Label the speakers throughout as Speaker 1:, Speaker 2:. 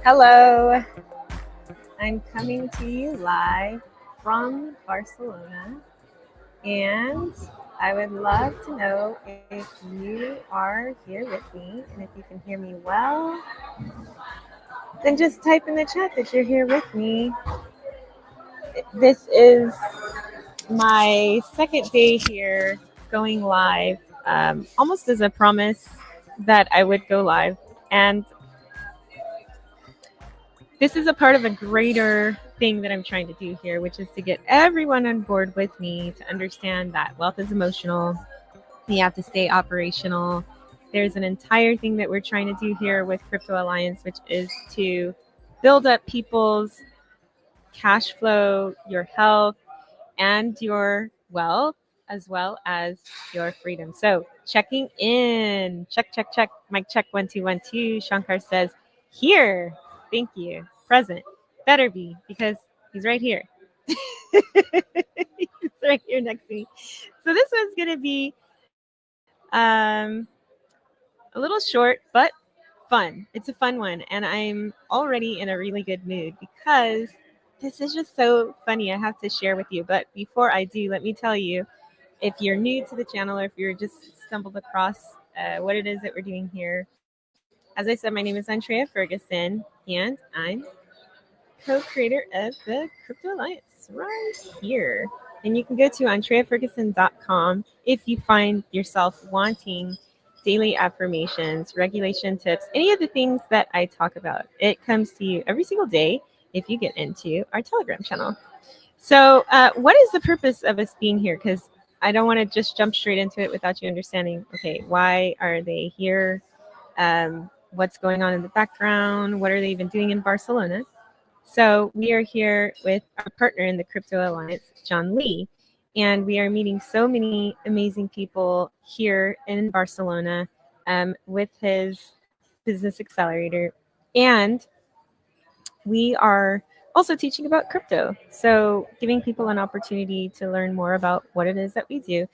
Speaker 1: Hello, I'm coming to you live from Barcelona, and I would love to know if you are here with me, and if you can hear me well, then just type in the chat that you're here with me. This is my second day here going live, almost as a promise that I would go live. And this is a part of a greater thing that I'm trying to do here, which is to get everyone on board with me to understand that wealth is emotional. You have to stay operational. There's an entire thing that we're trying to do here with Crypto Alliance, which is to build up people's cash flow, your health, and your wealth, as well as your freedom. So checking in, check, check, check, mic check, 1 2 1 2. Shankar says, here, thank you, present, better be, because he's right here. He's right here next to me. So this one's gonna be a little short, but fun. It's a fun one, and I'm already in a really good mood because this is just so funny. I have to share with you. But before I do, let me tell you, if you're new to the channel or if you're just stumbled across what it is that we're doing here, as I said, my name is Andrea Ferguson, and I'm co-creator of the Crypto Alliance right here. And you can go to andreaferguson.com if you find yourself wanting daily affirmations, regulation tips, any of the things that I talk about. It comes to you every single day if you get into our Telegram channel. So what is the purpose of us being here? Because I don't want to just jump straight into it without you understanding, okay, why are they here? What's going on in the background? What are they even doing in Barcelona? So we are here with our partner in the Crypto Alliance, John Lee, and we are meeting so many amazing people here in Barcelona with his business accelerator. And we are also teaching about crypto. So giving people an opportunity to learn more about what it is that we do.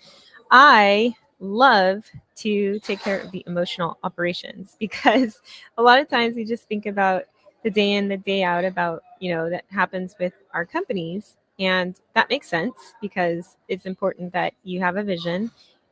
Speaker 1: I love to take care of the emotional operations because a lot of times we just think about the day in, the day out about, that happens with our companies. And that makes sense because it's important that you have a vision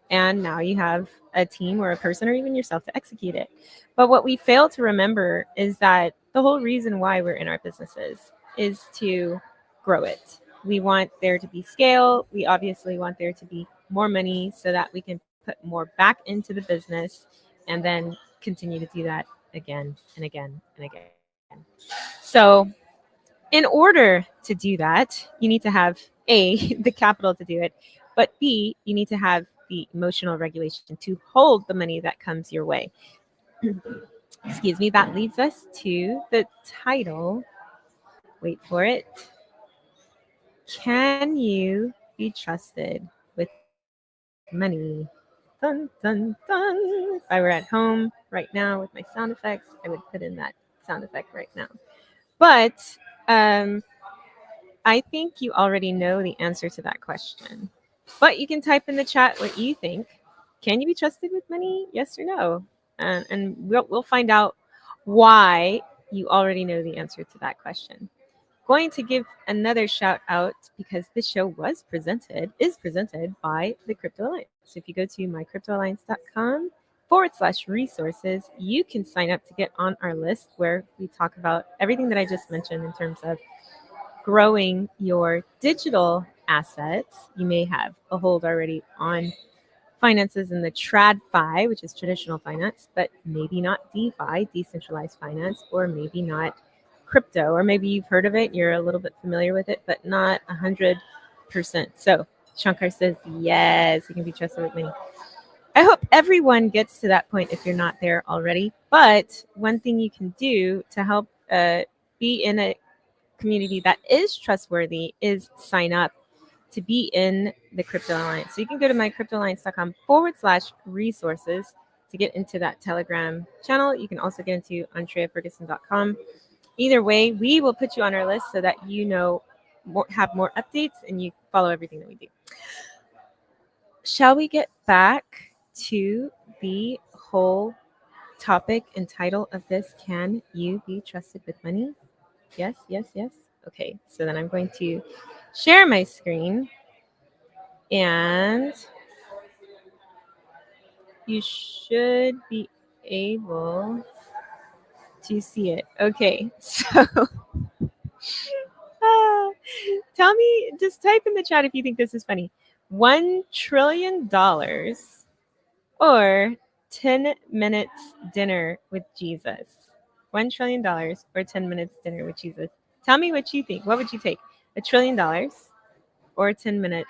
Speaker 1: and now you have a team or a person or even yourself to execute it. But what we fail to remember is that the whole reason why we're in our businesses is to grow it. We want there to be scale. We obviously want there to be more money so that we can put more back into the business and then continue to do that again and again and again. So in order to do that, you need to have A, the capital to do it, but B, you need to have the emotional regulation to hold the money that comes your way. Excuse me, that leads us to the title. Wait for it. Can you be trusted with money? Dun, dun, dun. If I were at home right now with my sound effects, I would put in that sound effect right now. But I think you already know the answer to that question. But you can type in the chat what you think. Can you be trusted with money? Yes or no? And we'll find out why you already know the answer to that question. Going to give another shout out because this show is presented by the Crypto Alliance. So if you go to mycryptoalliance.com/resources, you can sign up to get on our list where we talk about everything that I just mentioned in terms of growing your digital assets. You may have a hold already on finances in the TradFi, which is traditional finance, but maybe not DeFi, decentralized finance, or maybe not crypto, or maybe you've heard of it, you're a little bit familiar with it, but not 100%. So Shankar says, yes, you can be trusted with money. I hope everyone gets to that point if you're not there already. But one thing you can do to help be in a community that is trustworthy is sign up to be in the Crypto Alliance. So you can go to mycryptoalliance.com/resources to get into that Telegram channel. You can also get into andreaferguson.com. Either way, we will put you on our list so that have more updates and you follow everything that we do. Shall we get back to the whole topic and title of this, can you be trusted with money? Yes, yes, yes. Okay, so then I'm going to share my screen and you should be able to see it. Okay, so tell me, just type in the chat if you think this is funny. $1 trillion or 10 minutes dinner with Jesus? $1 trillion or 10 minutes dinner with Jesus? Tell me what you think. What would you take? $1 trillion or 10 minutes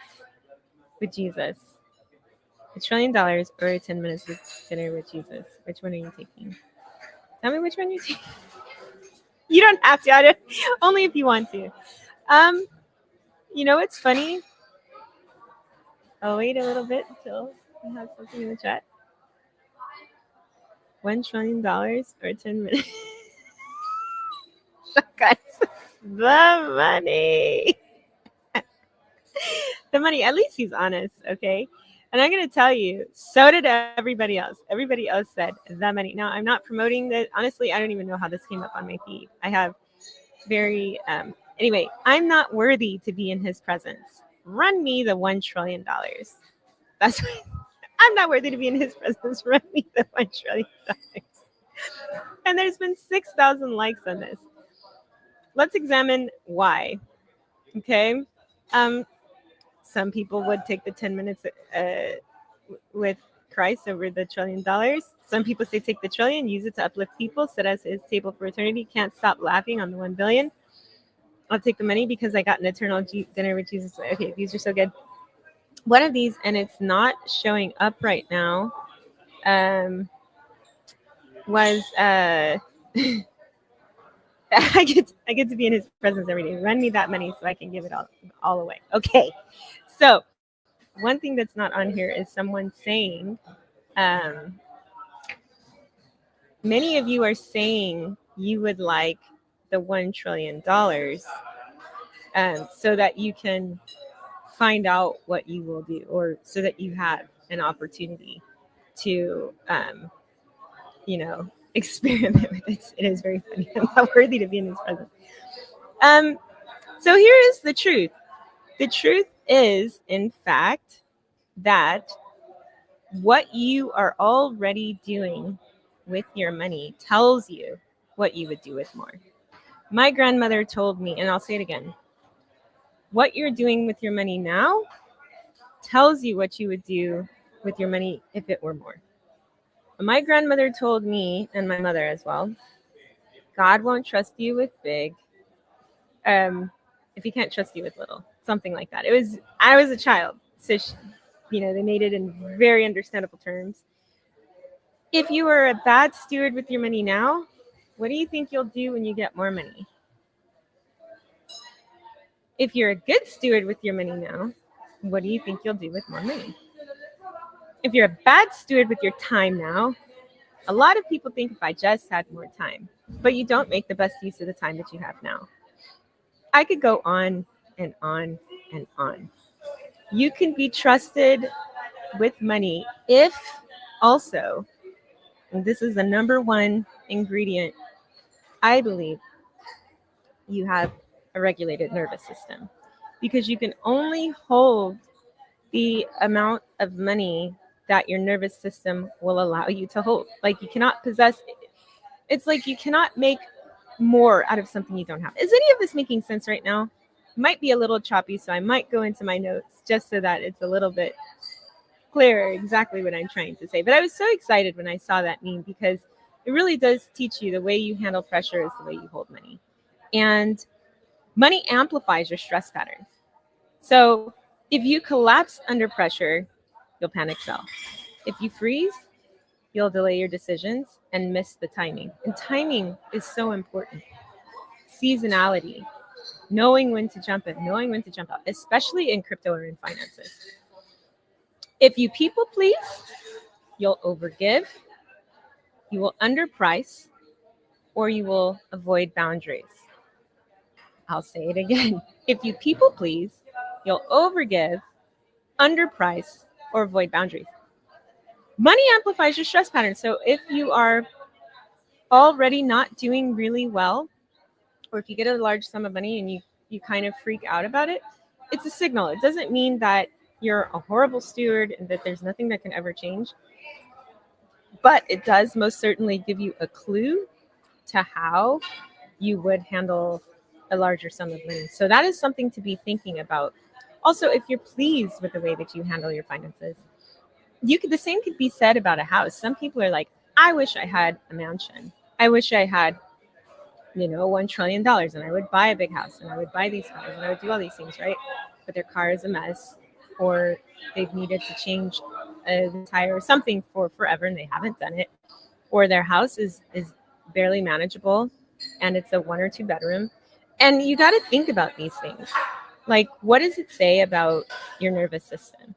Speaker 1: with Jesus? $1 trillion or 10 minutes with dinner with Jesus? Which one are you taking? Tell me which one you're taking. You don't have to. I don't, only if you want to. You know what's funny? I'll wait a little bit until we have something in the chat. $1 trillion or 10 minutes? Guys, the money. The money. At least he's honest, okay? And I'm going to tell you, so did everybody else. Everybody else said the money. Now, I'm not promoting that. Honestly, I don't even know how this came up on my feed. I have very, anyway, I'm not worthy to be in his presence. Run me the $1 trillion. That's what, I'm not worthy to be in his presence. Run me the $1 trillion. And there's been 6,000 likes on this. Let's examine why. Okay. Some people would take the 10 minutes with Christ over the $1 trillion. Some people say take the trillion, use it to uplift people, sit at his table for eternity. Can't stop laughing on the 1 billion. I'll take the money because I got an eternal dinner with Jesus. Okay, these are so good. One of these, and it's not showing up right now, was I get to be in his presence every day. Run me that money so I can give it all away. Okay, so one thing that's not on here is someone saying, many of you are saying you would like the $1 trillion so that you can find out what you will do, or so that you have an opportunity to, experiment with it. It is very funny. I'm not worthy to be in his presence. So here is the truth. The truth is, in fact, that what you are already doing with your money tells you what you would do with more. My grandmother told me, and I'll say it again, what you're doing with your money now tells you what you would do with your money if it were more. My grandmother told me, and my mother as well, God won't trust you with big if he can't trust you with little, something like that. I was a child, so they made it in very understandable terms. If you are a bad steward with your money now, what do you think you'll do when you get more money? If you're a good steward with your money now, what do you think you'll do with more money? If you're a bad steward with your time now, a lot of people think if I just had more time, but you don't make the best use of the time that you have now. I could go on and on and on. You can be trusted with money if also, and this is the number one ingredient, I believe, you have a regulated nervous system, because you can only hold the amount of money that your nervous system will allow you to hold. Like, you cannot possess, it's like you cannot make more out of something you don't have. Is any of this making sense right now? Might be a little choppy, so I might go into my notes just so that it's a little bit clearer exactly what I'm trying to say. But I was so excited when I saw that meme, because it really does teach you the way you handle pressure is the way you hold money. And money amplifies your stress patterns. So if you collapse under pressure, you'll panic sell. If you freeze, you'll delay your decisions and miss the timing. And timing is so important. Seasonality, knowing when to jump in, knowing when to jump out, especially in crypto or in finances. If you people please, you'll overgive, you will underprice, or you will avoid boundaries. I'll say it again. If you people please, you'll overgive, underprice, or avoid boundaries. Money amplifies your stress pattern. So if you are already not doing really well, or if you get a large sum of money and you kind of freak out about it, it's a signal. It doesn't mean that you're a horrible steward and that there's nothing that can ever change, but it does most certainly give you a clue to how you would handle a larger sum of money. So that is something to be thinking about. Also, if you're pleased with the way that you handle your finances, the same could be said about a house. Some people are like, I wish I had a mansion. I wish I had, $1 trillion and I would buy a big house and I would buy these cars and I would do all these things, right? But their car is a mess, or they've needed to change a tire or something for forever and they haven't done it, or their house is barely manageable and it's a 1 or 2 bedroom. And you got to think about these things. Like, what does it say about your nervous system?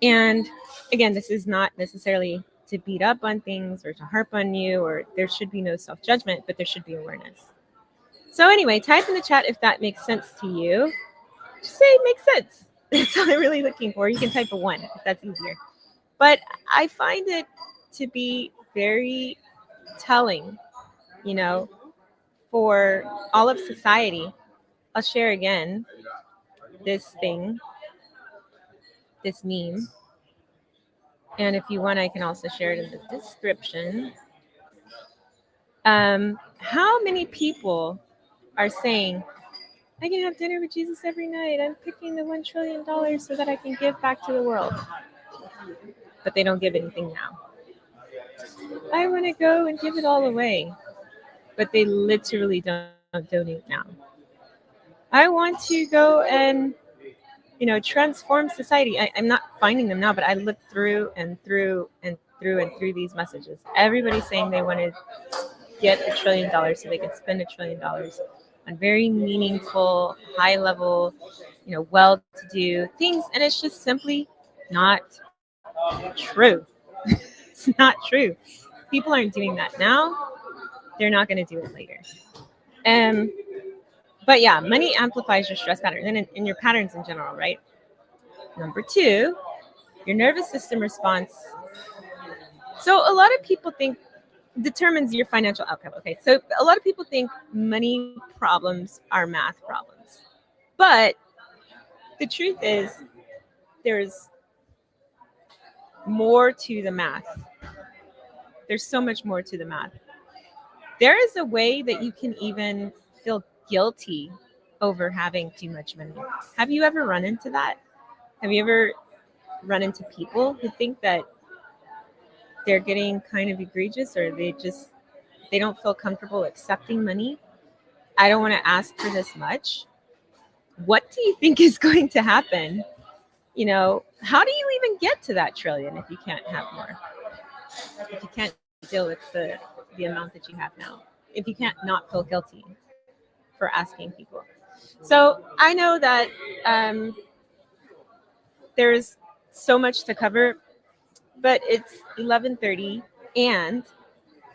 Speaker 1: And again, this is not necessarily to beat up on things or to harp on you, or there should be no self-judgment, but there should be awareness. So anyway, type in the chat if that makes sense to you. Just say it makes sense. That's all I'm really looking for. You can type a 1 if that's easier. But I find it to be very telling, for all of society. I'll share again this meme. And if you want, I can also share it in the description. How many people are saying, I can have dinner with Jesus every night. I'm picking the $1 trillion so that I can give back to the world. But they don't give anything now. I want to go and give it all away. But they literally don't donate now. I want to go and, transform society. I'm not finding them now, but I look through and through and through and through these messages. Everybody's saying they want to get $1 trillion so they can spend $1 trillion on very meaningful, high level, well-to-do things. And it's just simply not true. It's not true. People aren't doing that now. They're not going to do it later. But yeah, money amplifies your stress patterns and in your patterns in general, right? Number 2, your nervous system response. So a lot of people think determines your financial outcome. Okay, so a lot of people think money problems are math problems. But the truth is there's more to the math. There's so much more to the math. There is a way that you can even feel guilty over having too much money. Have you ever run into that? Have you ever run into people who think that they're getting kind of egregious, or they don't feel comfortable accepting money? I don't want to ask for this much. What do you think is going to happen? How do you even get to that trillion if you can't have more? If you can't deal with the amount that you have now? If you can't not feel guilty for asking people? So I know that there's so much to cover, but it's 11:30 and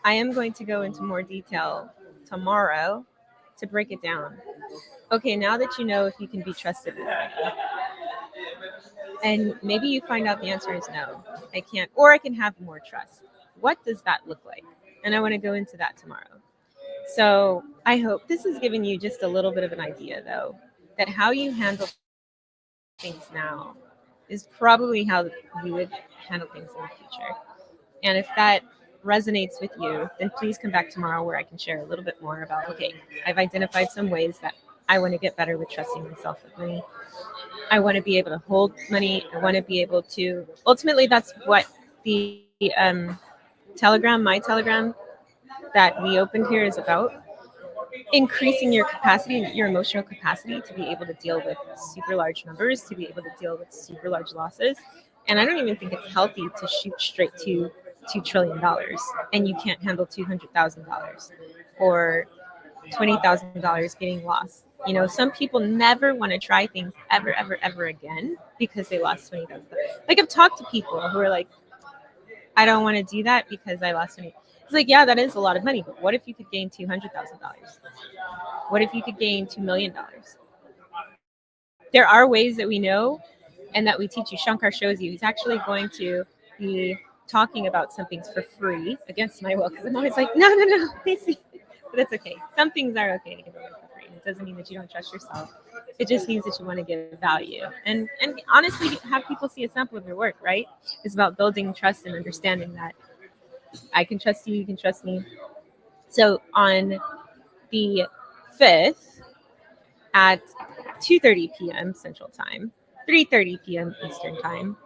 Speaker 1: I am going to go into more detail tomorrow to break it down. Okay, now that you know if you can be trusted with money, and maybe you find out the answer is no, I can't, or I can have more trust. What does that look like? And I want to go into that tomorrow. So I hope this has given you just a little bit of an idea, though, that how you handle things now is probably how you would handle things in the future. And if that resonates with you, then please come back tomorrow where I can share a little bit more about, okay, I've identified some ways that I want to get better with trusting myself with money. I want to be able to hold money. I want to be able to, ultimately, that's what the Telegram, my Telegram that we opened here is about. Increasing your capacity, your emotional capacity to be able to deal with super large numbers, to be able to deal with super large losses. And I don't even think it's healthy to shoot straight to $2 trillion and you can't handle $200,000 or $20,000 getting lost. Some people never want to try things ever again because they lost $20,000. Like, I've talked to people who are like, I don't want to do that because I lost $20,000. It's like, yeah, that is a lot of money, but what if you could gain $200,000? What if you could gain $2 million? There are ways that we know and that we teach you. Shankar shows you. He's actually going to be talking about some things for free against my will, because I'm always like, no, Casey. But it's okay. Some things are okay to give away for free. It doesn't mean that you don't trust yourself. It just means that you want to give value. And honestly, have people see a sample of your work, right? It's about building trust and understanding that I can trust you, you can trust me. So on the 5th at 2:30 p.m. Central Time, 3:30 p.m. Eastern Time,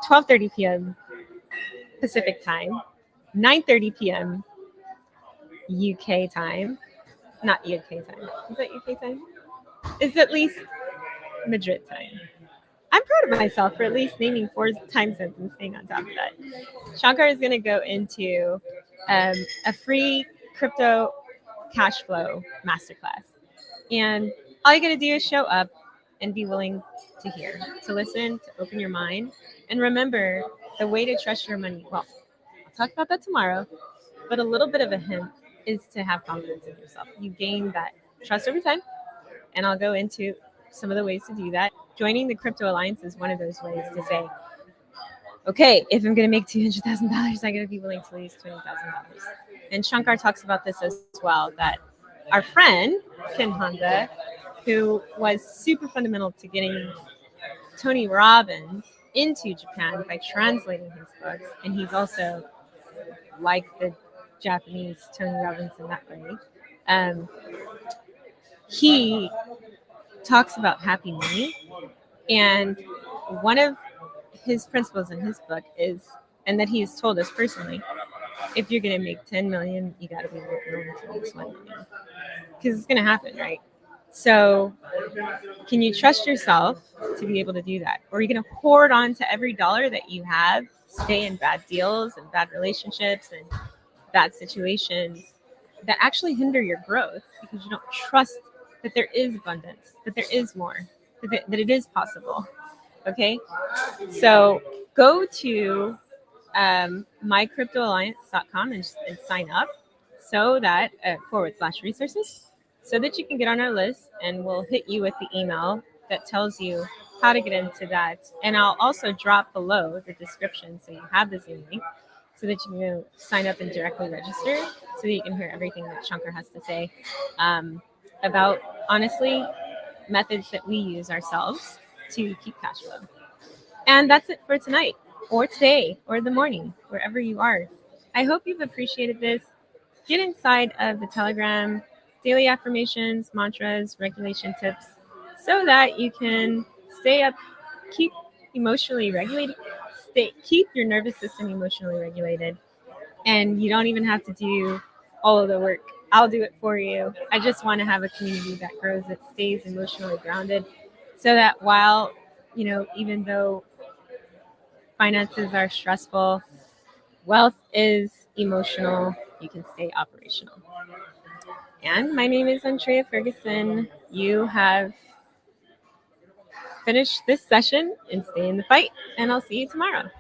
Speaker 1: 12:30 p.m. Pacific Time, 9:30 p.m. UK time. Not UK time. Is that UK time? It's at least Madrid time. I'm proud of myself for at least naming 4 time zones and staying on top of that. Shankar is going to go into a free crypto cash flow masterclass. And all you got to do is show up and be willing to hear, to listen, to open your mind. And remember, the way to trust your money, well, I'll talk about that tomorrow, but a little bit of a hint is to have confidence in yourself. You gain that trust over time. And I'll go into some of the ways to do that. Joining the Crypto Alliance is one of those ways to say, okay, if I'm going to make $200,000, I got to be willing to lose $20,000. And Shankar talks about this as well, that our friend, Ken Honda, who was super fundamental to getting Tony Robbins into Japan by translating his books, and he's also like the Japanese Tony Robbins in that way. He talks about happy money, and one of his principles in his book is, and that he has told us personally, if you're going to make 10 million, you got to be willing to lose 1 million, because it's going to happen, right? So can you trust yourself to be able to do that? Or are you going to hoard on to every dollar that you have, stay in bad deals and bad relationships and bad situations that actually hinder your growth because you don't trust that there is abundance, that there is more, that it is possible? Okay, so go to mycryptoalliance.com and sign up so that /resources, so that you can get on our list, and we'll hit you with the email that tells you how to get into that. And I'll also drop below the description so you have the Zoom link so that you can sign up and directly register so that you can hear everything that Shankar has to say about, honestly, methods that we use ourselves to keep cash flow. And that's it for tonight, or today, or the morning, wherever you are. I hope you've appreciated this. Get inside of the Telegram, daily affirmations, mantras, regulation tips, so that you can stay up, keep emotionally regulated, keep your nervous system emotionally regulated, and you don't even have to do all of the work. I'll do it for you. I just want to have a community that grows, that stays emotionally grounded, so that while, even though finances are stressful, wealth is emotional, you can stay operational. And my name is Andrea Ferguson. You have finished this session and stay in the fight, and I'll see you tomorrow.